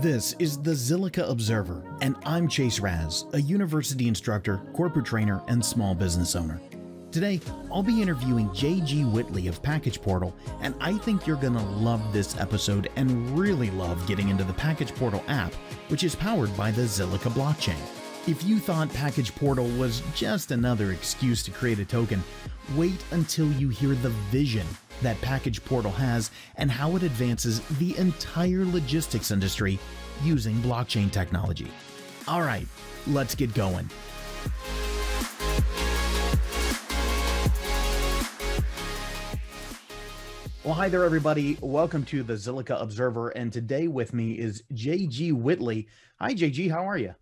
This is the Zilliqa Observer, and I'm Chase Raz, a university instructor, corporate trainer, and small business owner. Today, I'll be interviewing J.G. Whitley of PackagePortal, and I think you're going to love this episode and really love getting into the PackagePortal app, which is powered by the Zilliqa blockchain. If you thought PackagePortal was just another excuse to create a token, wait until you hear the vision that PackagePortal has and how it advances the entire logistics industry using blockchain technology. All right, let's get going. Well, hi there, everybody. Welcome to the Zilliqa Observer, and today with me is J.G. Whitley. Hi, J.G. How are you?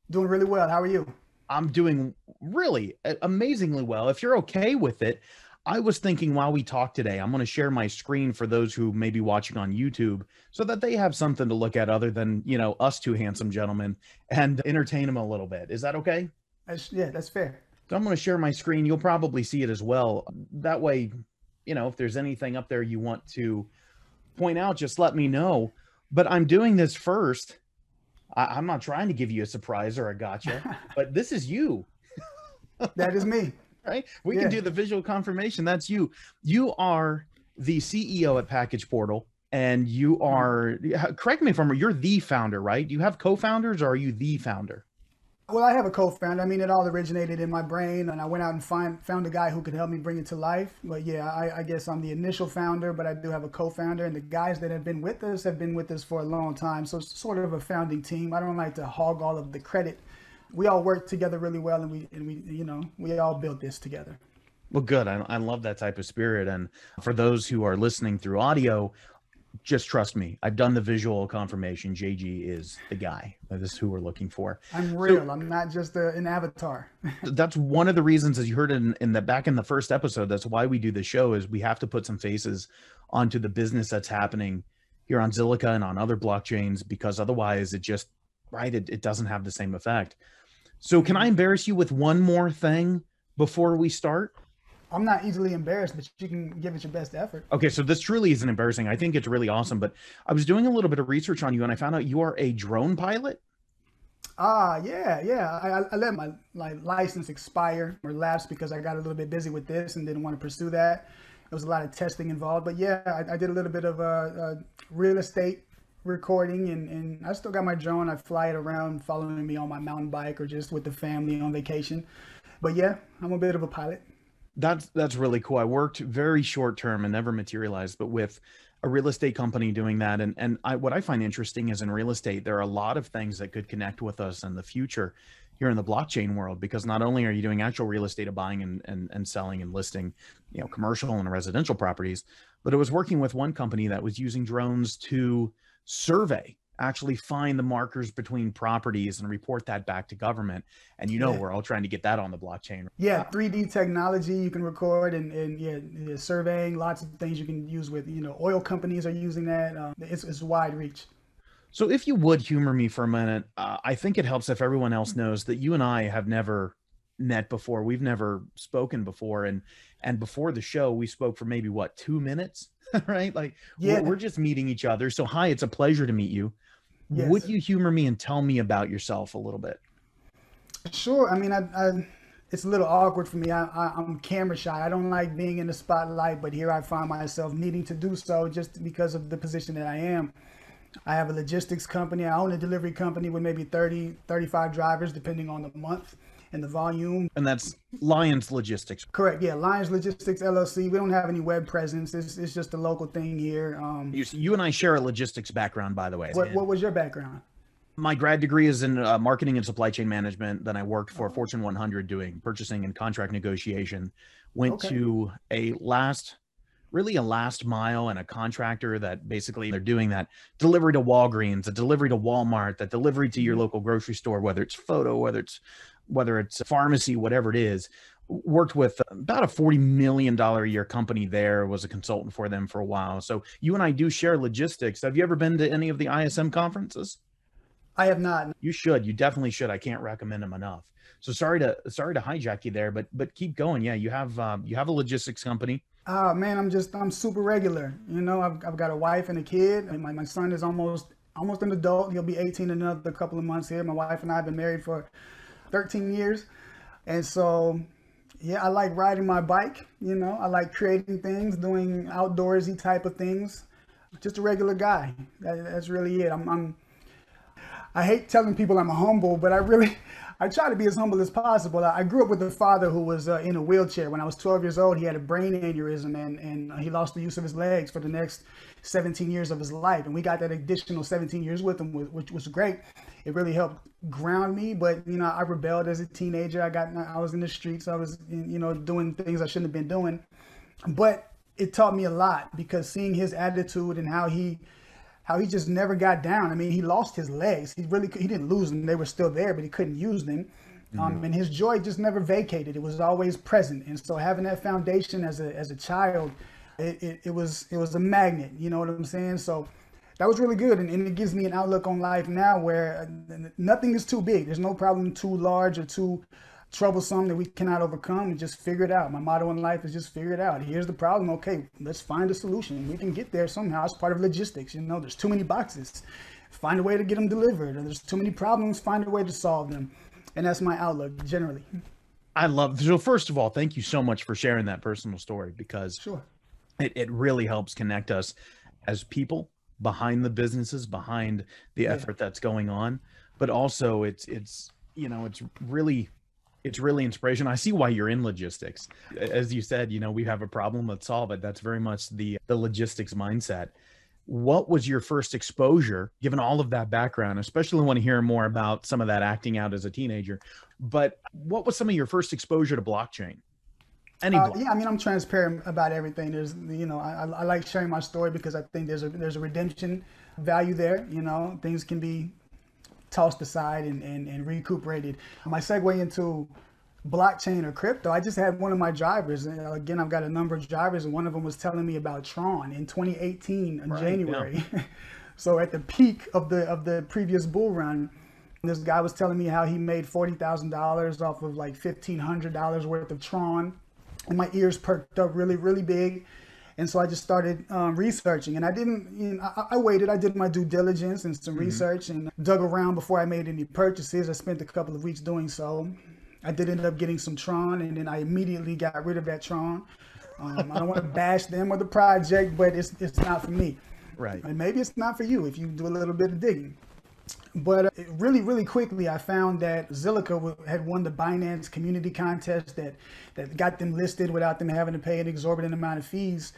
Doing really well. How are you? I'm doing really amazingly well. If you're okay with it, I was thinking while we talk today, I'm going to share my screen for those who may be watching on YouTube so that they have something to look at other than, you know, us two handsome gentlemen, and entertain them a little bit. Is that okay? Yeah, that's fair. So I'm going to share my screen. You'll probably see it as well. That way, you know, if there's anything up there you want to point out, just let me know. But I'm doing this first. I'm not trying to give you a surprise or a gotcha, but this is you. That is me. Right? We can do the visual confirmation. That's you. You are the CEO at PackagePortal, and you are, correct me if I'm wrong, you're the founder, right? Do you have co-founders, or are you the founder? Well, I have a co-founder. I mean, it all originated in my brain, and I went out and found a guy who could help me bring it to life. But yeah, I guess I'm the initial founder, but I do have a co-founder, and the guys that have been with us for a long time. So it's sort of a founding team. I don't like to hog all of the credit. We all work together really well, and we you know, we all built this together. Well, good. I love that type of spirit. And for those who are listening through audio, just trust me. I've done the visual confirmation. JG is the guy. This is who we're looking for. I'm real. So, I'm not just an avatar. That's one of the reasons, as you heard in the first episode, that's why we do the show, is we have to put some faces onto the business that's happening here on Zilliqa and on other blockchains, because otherwise it just, right, it doesn't have the same effect. So can I embarrass you with one more thing before we start? I'm not easily embarrassed, but you can give it your best effort. Okay, so this truly isn't embarrassing. I think it's really awesome, but I was doing a little bit of research on you, and I found out you are a drone pilot. Yeah. I let my license expire or lapse because I got a little bit busy with this and didn't want to pursue that. There was a lot of testing involved, but yeah, I did a little bit of real estate recording, and I still got my drone. I fly it around, following me on my mountain bike or just with the family on vacation. But yeah, I'm a bit of a pilot. That's really cool. I worked very short term and never materialized, but with a real estate company doing that. And what I find interesting is, in real estate, there are a lot of things that could connect with us in the future here in the blockchain world, because not only are you doing actual real estate of buying and selling and listing, you know, commercial and residential properties, but it was working with one company that was using drones to actually find the markers between properties and report that back to government. And, you know, we're all trying to get that on the blockchain. Yeah, 3D technology you can record, and surveying, lots of things you can use with, you know, oil companies are using that. It's wide reach. So if you would humor me for a minute, I think it helps if everyone else knows that you and I have never met before. We've never spoken before. And before the show, we spoke for maybe, what, 2 minutes? Right? Like, yeah, we're just meeting each other. So hi, it's a pleasure to meet you. Yes. Would you humor me and tell me about yourself a little bit? Sure. I mean, it's a little awkward for me. I'm camera shy. I don't like being in the spotlight, but here I find myself needing to do so just because of the position that I am. I have a logistics company. I own a delivery company with maybe 30, 35 drivers, depending on the month and the volume. And that's Lions Logistics. Correct. Yeah. Lions Logistics LLC. We don't have any web presence. It's just a local thing here. You and I share a logistics background, by the way. What was your background? My grad degree is in marketing and supply chain management. Then I worked for Fortune 100 doing purchasing and contract negotiation. Went to a last mile and a contractor that basically they're doing that delivery to Walgreens, a delivery to Walmart, that delivery to your local grocery store, whether it's photo, whether it's a pharmacy, whatever it is. Worked with about a $40 million a year company there, was a consultant for them for a while. So you and I do share logistics. Have you ever been to any of the ISM conferences? I have not. You should. You definitely should. I can't recommend them enough. So sorry to hijack you there, but keep going. Yeah, you have a logistics company. Man, I'm super regular. You know, I've got a wife and a kid, and my son is almost almost an adult. He'll be 18 in another couple of months here. My wife and I have been married for 13 years. And so, yeah, I like riding my bike. You know, I like creating things, doing outdoorsy type of things. Just a regular guy. That's really it. I hate telling people I'm humble, but I try to be as humble as possible. I grew up with a father who was in a wheelchair. When I was 12 years old, he had a brain aneurysm and he lost the use of his legs for the next 17 years of his life. And we got that additional 17 years with him, which was great. It really helped ground me. But, you know, I rebelled as a teenager. I was in the streets. I was, you know, doing things I shouldn't have been doing. But it taught me a lot, because seeing his attitude and how he just never got down. I mean, he lost his legs. He didn't lose them. They were still there, but he couldn't use them. And his joy just never vacated. It was always present. And so having that foundation as a child, it was a magnet. You know what I'm saying? So that was really good. And it gives me an outlook on life now where nothing is too big. There's no problem too large or too troublesome that we cannot overcome, and just figure it out. My motto in life is just figure it out. Here's the problem. Okay, let's find a solution. We can get there somehow. It's part of logistics. You know, there's too many boxes. Find a way to get them delivered. Or there's too many problems. Find a way to solve them. And that's my outlook generally. I love, so first of all, thank you so much for sharing that personal story, because Sure. it really helps connect us as people behind the businesses, behind the effort that's going on. But also it's you know, it's really inspirational. I see why you're in logistics. As you said, you know, we have a problem, let's solve it. That's very much the logistics mindset. What was your first exposure, given all of that background? Especially want to hear more about some of that acting out as a teenager. But what was some of your first exposure to blockchain? Yeah, I mean, I'm transparent about everything. There's, you know, I like sharing my story because I think there's a redemption value there. You know, things can be tossed aside and recuperated. My segue into blockchain or crypto, I just had one of my drivers, and again, I've got a number of drivers, and one of them was telling me about Tron in 2018 in January. Yeah. So at the peak of the previous bull run, this guy was telling me how he made $40,000 off of like $1,500 worth of Tron, and my ears perked up really, really big. And so I just started researching, and I didn't, you know, I waited. I did my due diligence and some research and dug around before I made any purchases. I spent a couple of weeks doing so. I did end up getting some Tron, and then I immediately got rid of that Tron. I don't want to bash them or the project, but it's not for me. Right. And maybe it's not for you if you do a little bit of digging. But really, really quickly, I found that Zilliqa had won the Binance community contest that got them listed without them having to pay an exorbitant amount of fees.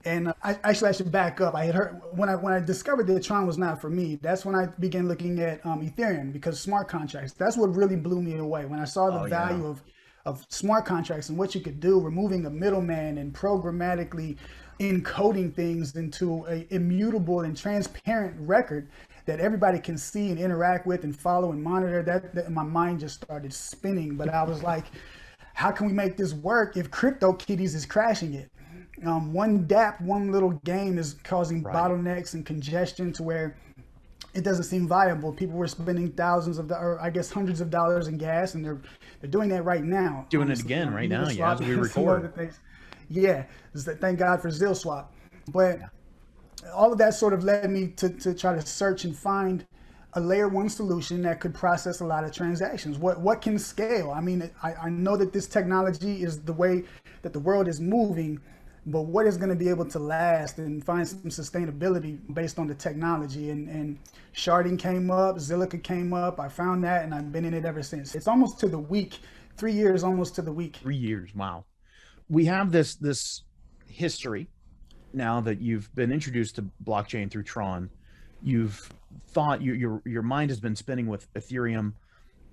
And I should back up. I had heard when I discovered that Tron was not for me. That's when I began looking at Ethereum, because smart contracts. That's what really blew me away when I saw the value of smart contracts and what you could do, removing a middleman and programmatically encoding things into a immutable and transparent record that everybody can see and interact with and follow and monitor. That my mind just started spinning. But I was like, how can we make this work if CryptoKitties is crashing it? One DApp, one little game is causing bottlenecks and congestion to where it doesn't seem viable. People were spending thousands of, or I guess hundreds of dollars in gas, and they're doing that right now. Doing it again right now, yeah, as we record. Yeah, thank God for ZilSwap. But all of that sort of led me to try to search and find a layer one solution that could process a lot of transactions. What can scale? I mean, I know that this technology is the way that the world is moving, but what is going to be able to last and find some sustainability based on the technology? And sharding came up, Zilliqa came up. I found that, and I've been in it ever since. It's almost to the week, 3 years almost to the week. 3 years, wow. We have this history now that you've been introduced to blockchain through Tron. You've thought your mind has been spinning with Ethereum.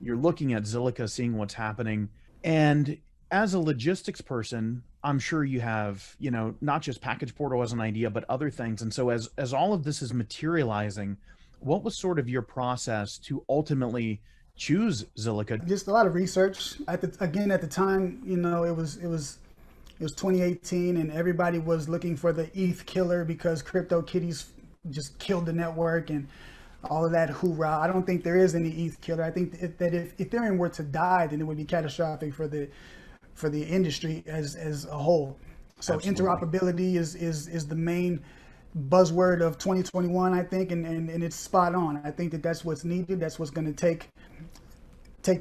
You're looking at Zilliqa, seeing what's happening. And as a logistics person, I'm sure you have, you know, not just PackagePortal as an idea, but other things. And so as all of this is materializing, what was sort of your process to ultimately choose Zilliqa? Just a lot of research. At the time, you know, it was 2018, and everybody was looking for the ETH killer because CryptoKitties just killed the network and all of that hoorah. I don't think there is any ETH killer. I think that if Ethereum were to die, then it would be catastrophic for the industry as a whole. So Absolutely. Interoperability is the buzzword of 2021, I think, and it's spot on. I think that that's what's needed. That's what's going to take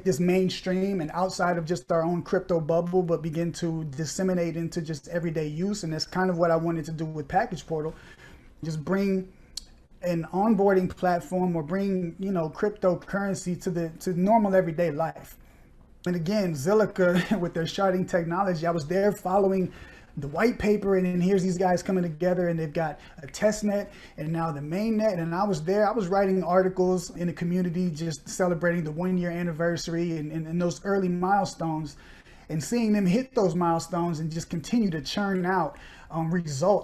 this mainstream and outside of just our own crypto bubble, but begin to disseminate into just everyday use. And that's kind of what I wanted to do with PackagePortal. Just bring an onboarding platform, or bring, you know, cryptocurrency to normal everyday life. And again, Zilliqa with their sharding technology, I was there following the white paper, and then here's these guys coming together, and they've got a test net and now the main net. And I was there, I was writing articles in the community, just celebrating the 1-year anniversary and those early milestones, and seeing them hit those milestones and just continue to churn out results.